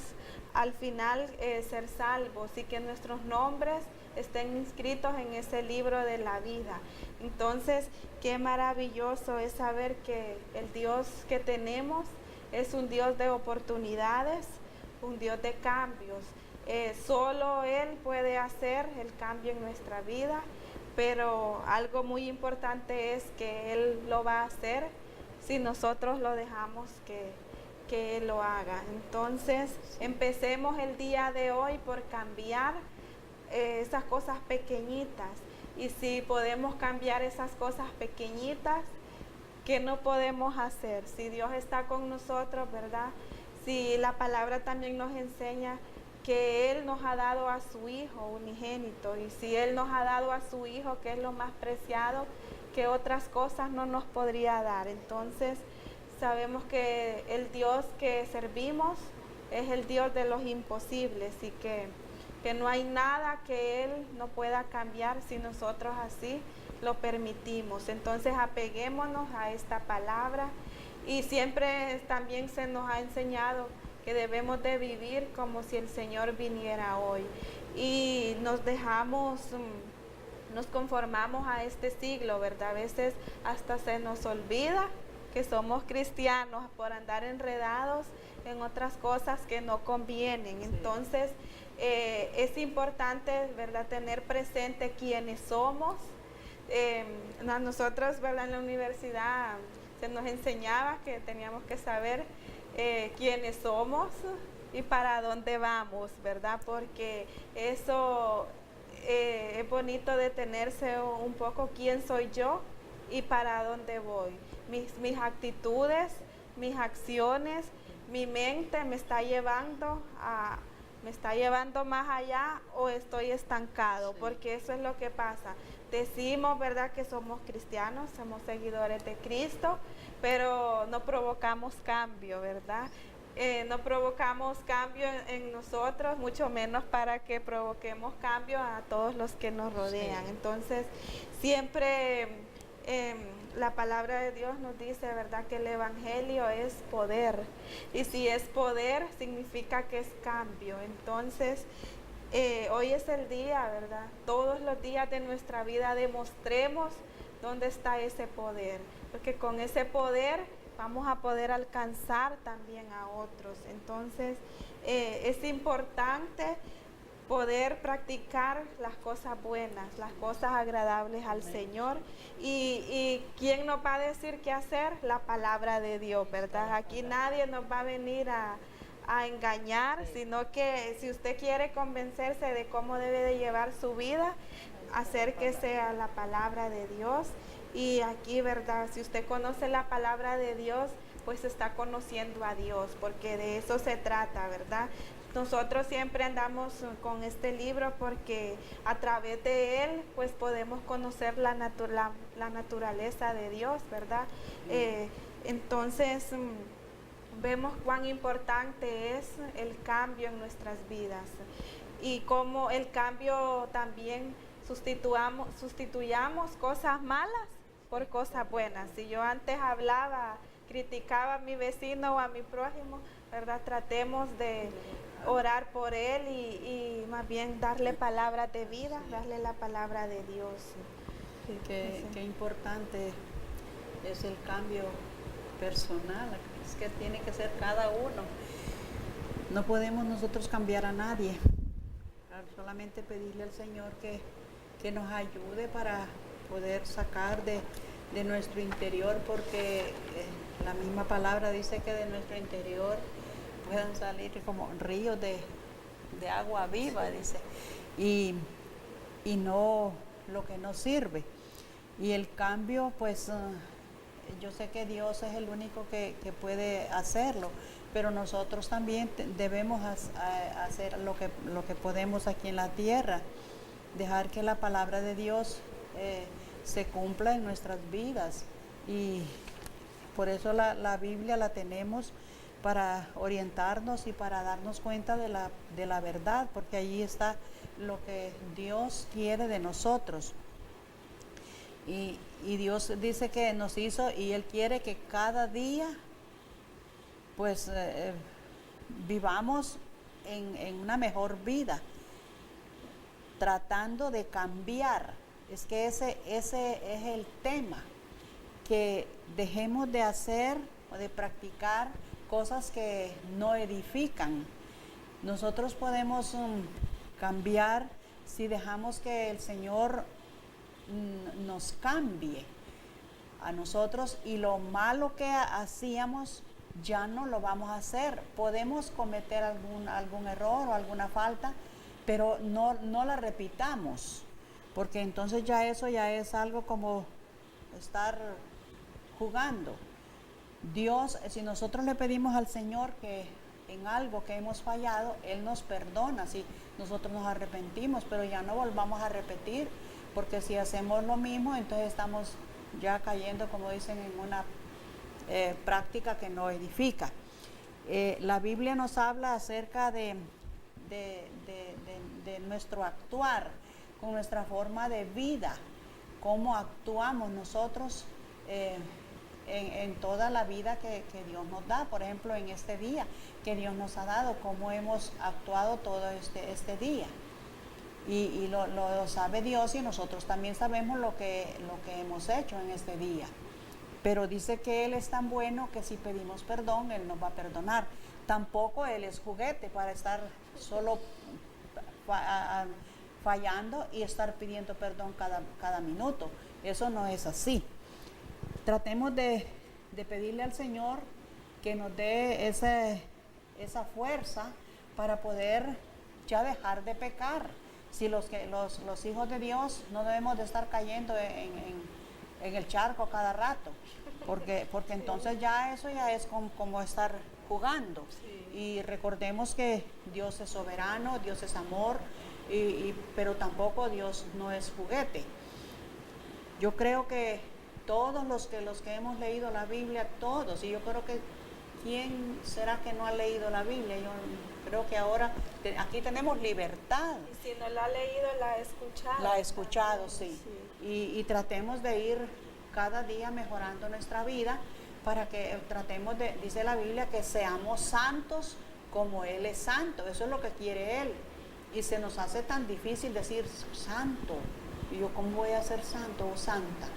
al final ser salvos y que nuestros nombres estén inscritos en ese libro de la vida. Entonces, qué maravilloso es saber que el Dios que tenemos es un Dios de oportunidades, un Dios de cambios. Solo Él puede hacer el cambio en nuestra vida, pero algo muy importante es que Él lo va a hacer si nosotros lo dejamos que Él lo haga. Entonces, empecemos el día de hoy por cambiar esas cosas pequeñitas. Y si podemos cambiar esas cosas pequeñitas, ¿qué no podemos hacer? Si Dios está con nosotros, ¿verdad? Si la palabra también nos enseña que Él nos ha dado a su Hijo unigénito, y si Él nos ha dado a su Hijo, que es lo más preciado, que otras cosas no nos podría dar. Entonces, sabemos que el Dios que servimos es el Dios de los imposibles, y que no hay nada que Él no pueda cambiar si nosotros así lo permitimos. Entonces, apeguémonos a esta palabra, y siempre también se nos ha enseñado que debemos de vivir como si el Señor viniera hoy, y nos conformamos a este siglo, ¿verdad? A veces hasta se nos olvida que somos cristianos por andar enredados en otras cosas que no convienen. Sí. Entonces, es importante, ¿verdad?, tener presente quiénes somos. A nosotros, ¿verdad?, en la universidad se nos enseñaba que teníamos que saber quiénes somos y para dónde vamos, ¿verdad? Porque eso es bonito detenerse un poco, quién soy yo y para dónde voy. Mis actitudes, mis acciones, mi mente me está llevando más allá, o estoy estancado. Sí. Porque eso es lo que pasa. Decimos, ¿verdad?, que somos cristianos, somos seguidores de Cristo, pero no provocamos cambio, ¿verdad? No provocamos cambio en nosotros, mucho menos para que provoquemos cambio a todos los que nos rodean. Sí. Entonces, siempre la palabra de Dios nos dice, ¿verdad?, que el Evangelio es poder. Y si es poder, significa que es cambio. Entonces, hoy es el día, ¿verdad? Todos los días de nuestra vida demostremos dónde está ese poder. Porque con ese poder vamos a poder alcanzar también a otros. Entonces, es importante poder practicar las cosas buenas, las cosas agradables al Señor. Y ¿quién nos va a decir qué hacer? La palabra de Dios, ¿verdad? Aquí nadie nos va a venir a engañar, sino que si usted quiere convencerse de cómo debe de llevar su vida, acérquese a la palabra de Dios. Y aquí, ¿verdad?, si usted conoce la palabra de Dios, pues está conociendo a Dios, porque de eso se trata, ¿verdad? nosotros siempre andamos con este libro porque a través de él pues podemos conocer la naturaleza de Dios, ¿verdad? Entonces vemos cuán importante es el cambio en nuestras vidas y cómo el cambio también sustituyamos cosas malas por cosas buenas. Si yo antes criticaba a mi vecino o a mi prójimo, ¿verdad? Tratemos de orar por él y más bien darle palabras de vida, darle la palabra de Dios. Sí, qué importante es el cambio personal, es que tiene que ser cada uno. No podemos nosotros cambiar a nadie, solamente pedirle al Señor que nos ayude para poder sacar de nuestro interior, porque la misma palabra dice que de nuestro interior puedan salir como ríos de agua viva, dice, y no lo que nos sirve. Y el cambio, pues yo sé que Dios es el único que puede hacerlo, pero nosotros también debemos hacer lo que podemos aquí en la tierra, dejar que la palabra de Dios se cumpla en nuestras vidas, y por eso la Biblia la tenemos para orientarnos y para darnos cuenta de la verdad, porque allí está lo que Dios quiere de nosotros. Y Dios dice que nos hizo y Él quiere que cada día pues vivamos en una mejor vida, tratando de cambiar. Es que ese es el tema, que dejemos de hacer o de practicar cosas que no edifican. Nosotros podemos cambiar si dejamos que el Señor nos cambie a nosotros, y lo malo que hacíamos ya no lo vamos a hacer. Podemos cometer algún error o alguna falta, pero no la repitamos, porque entonces eso ya es algo como estar jugando. Dios, si nosotros le pedimos al Señor que en algo que hemos fallado, Él nos perdona si nosotros nos arrepentimos, pero ya no volvamos a repetir, porque si hacemos lo mismo, entonces estamos ya cayendo, como dicen, en una práctica que no edifica. La Biblia nos habla acerca de nuestro actuar, con nuestra forma de vida, cómo actuamos nosotros en toda la vida que Dios nos da. Por ejemplo, en este día que Dios nos ha dado, cómo hemos actuado todo este día. Y lo sabe Dios, y nosotros también sabemos lo que hemos hecho en este día. Pero dice que Él es tan bueno que si pedimos perdón, Él nos va a perdonar. Tampoco Él es juguete para estar solo fallando y estar pidiendo perdón cada minuto. Eso no es así. Tratemos de pedirle al Señor que nos dé esa fuerza para poder ya dejar de pecar. Si los hijos de Dios no debemos de estar cayendo en el charco cada rato, porque entonces ya eso ya es como estar jugando. Y recordemos que Dios es soberano, Dios es amor, pero tampoco Dios no es juguete. Yo creo que todos los que hemos leído la Biblia, todos, y yo creo que ¿quién será que no ha leído la Biblia? Yo creo que ahora aquí tenemos libertad. Y si no la ha leído, la ha escuchado. La ha escuchado, sí. Y tratemos de ir cada día mejorando nuestra vida para que tratemos dice la Biblia, que seamos santos como Él es santo. Eso es lo que quiere Él. Y se nos hace tan difícil decir santo. Y yo, ¿cómo voy a ser santo o santa?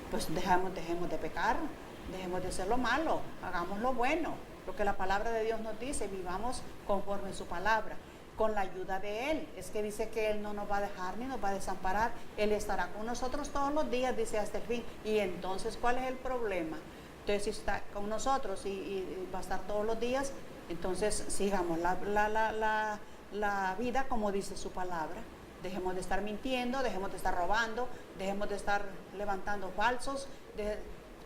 Pues dejemos de pecar, dejemos de hacer lo malo, hagamos lo bueno, lo que la palabra de Dios nos dice, vivamos conforme su palabra, con la ayuda de Él. Es que dice que Él no nos va a dejar ni nos va a desamparar, Él estará con nosotros todos los días, dice, hasta el fin. Y entonces, ¿cuál es el problema? Entonces, si está con nosotros y va a estar todos los días, entonces sigamos la vida como dice su palabra. Dejemos de estar mintiendo, dejemos de estar robando, dejemos de estar levantando falsos.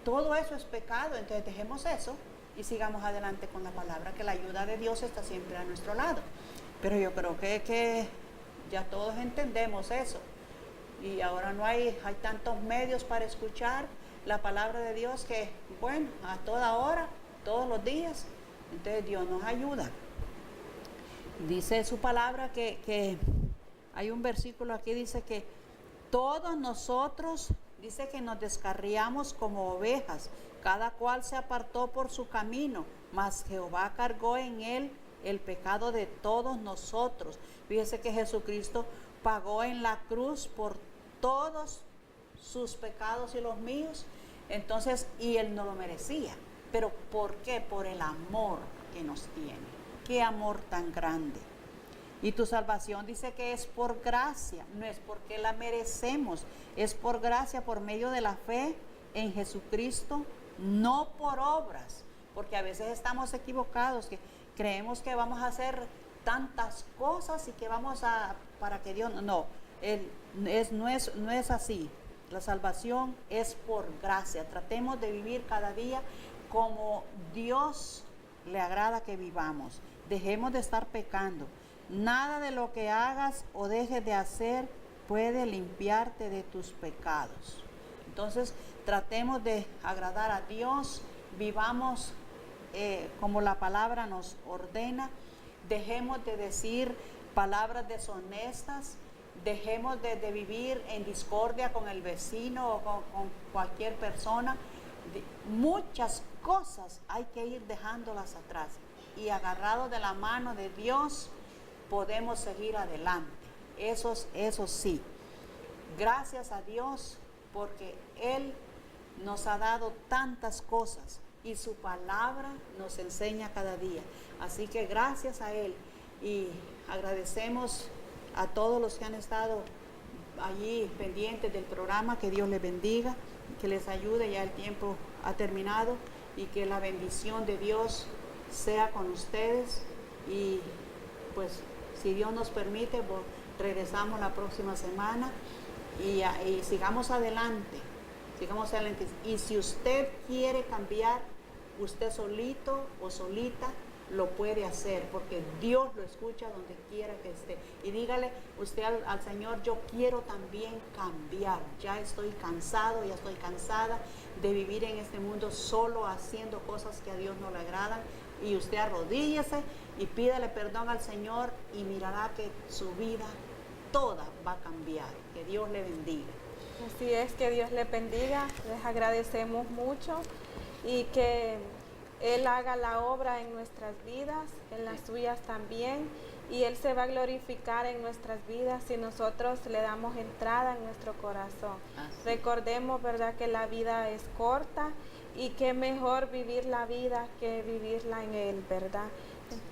Todo eso es pecado, entonces dejemos eso y sigamos adelante con la palabra, que la ayuda de Dios está siempre a nuestro lado. Pero yo creo que ya todos entendemos eso. Y ahora no hay tantos medios para escuchar la palabra de Dios que, bueno, a toda hora, todos los días. Entonces Dios nos ayuda. Dice su palabra que hay un versículo aquí, dice que todos nosotros, dice que nos descarriamos como ovejas, cada cual se apartó por su camino, mas Jehová cargó en él el pecado de todos nosotros. Fíjese que Jesucristo pagó en la cruz por todos sus pecados y los míos. Entonces, y él no lo merecía. ¿Pero por qué? Por el amor que nos tiene. Qué amor tan grande. Y tu salvación dice que es por gracia, no es porque la merecemos, es por gracia, por medio de la fe en Jesucristo, no por obras, porque a veces estamos equivocados, que creemos que vamos a hacer tantas cosas y que vamos a, para que Dios, no es así. La salvación es por gracia. Tratemos de vivir cada día como Dios le agrada que vivamos. Dejemos de estar pecando. Nada de lo que hagas o dejes de hacer puede limpiarte de tus pecados. Entonces, tratemos de agradar a Dios, vivamos como la palabra nos ordena, dejemos de decir palabras deshonestas, dejemos de vivir en discordia con el vecino o con cualquier persona. Muchas cosas hay que ir dejándolas atrás y agarrados de la mano de Dios podemos seguir adelante. Eso sí, gracias a Dios porque Él nos ha dado tantas cosas y su palabra nos enseña cada día. Así que gracias a Él y agradecemos a todos los que han estado allí pendientes del programa. Que Dios les bendiga, que les ayude. Ya el tiempo ha terminado y que la bendición de Dios sea con ustedes. Y pues si Dios nos permite, regresamos la próxima semana y sigamos adelante. Y si usted quiere cambiar, usted solito o solita lo puede hacer, porque Dios lo escucha donde quiera que esté. Y dígale usted al Señor: yo quiero también cambiar. Ya estoy cansado, ya estoy cansada de vivir en este mundo solo haciendo cosas que a Dios no le agradan. Y usted arrodíllese y pídale perdón al Señor y mirará que su vida toda va a cambiar. Que Dios le bendiga. Así es, que Dios le bendiga. Les agradecemos mucho y que Él haga la obra en nuestras vidas, en las suyas también, y Él se va a glorificar en nuestras vidas si nosotros le damos entrada en nuestro corazón. Recordemos, ¿verdad?, que la vida es corta y que mejor vivir la vida que vivirla en Él, ¿verdad?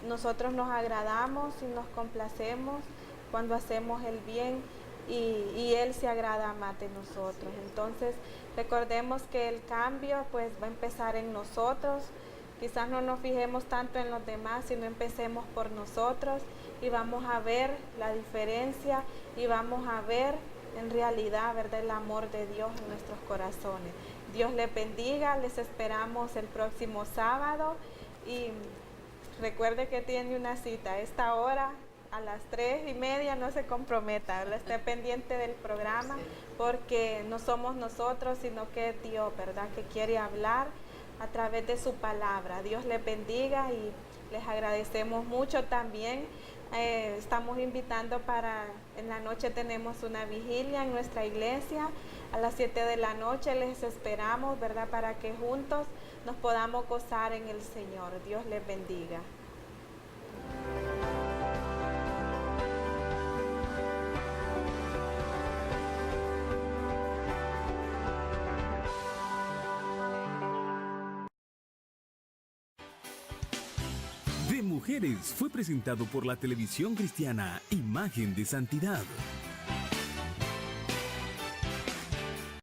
Nosotros nos agradamos y nos complacemos cuando hacemos el bien y Él se agrada más de nosotros. Entonces, recordemos que el cambio pues va a empezar en nosotros. Quizás no nos fijemos tanto en los demás, sino empecemos por nosotros y vamos a ver la diferencia y vamos a ver en realidad, ¿verdad?, el amor de Dios en nuestros corazones. Dios les bendiga, les esperamos el próximo sábado y recuerde que tiene una cita a esta hora a las 3:30, no se comprometa, esté pendiente del programa porque no somos nosotros, sino que es Dios, ¿verdad?, que quiere hablar a través de su palabra. Dios les bendiga y les agradecemos mucho también. Estamos invitando en la noche tenemos una vigilia en nuestra iglesia a las 7 de la noche. Les esperamos, ¿verdad?, para que juntos nos podamos gozar en el Señor. Dios les bendiga. De Mujeres fue presentado por la televisión cristiana Imagen de Santidad.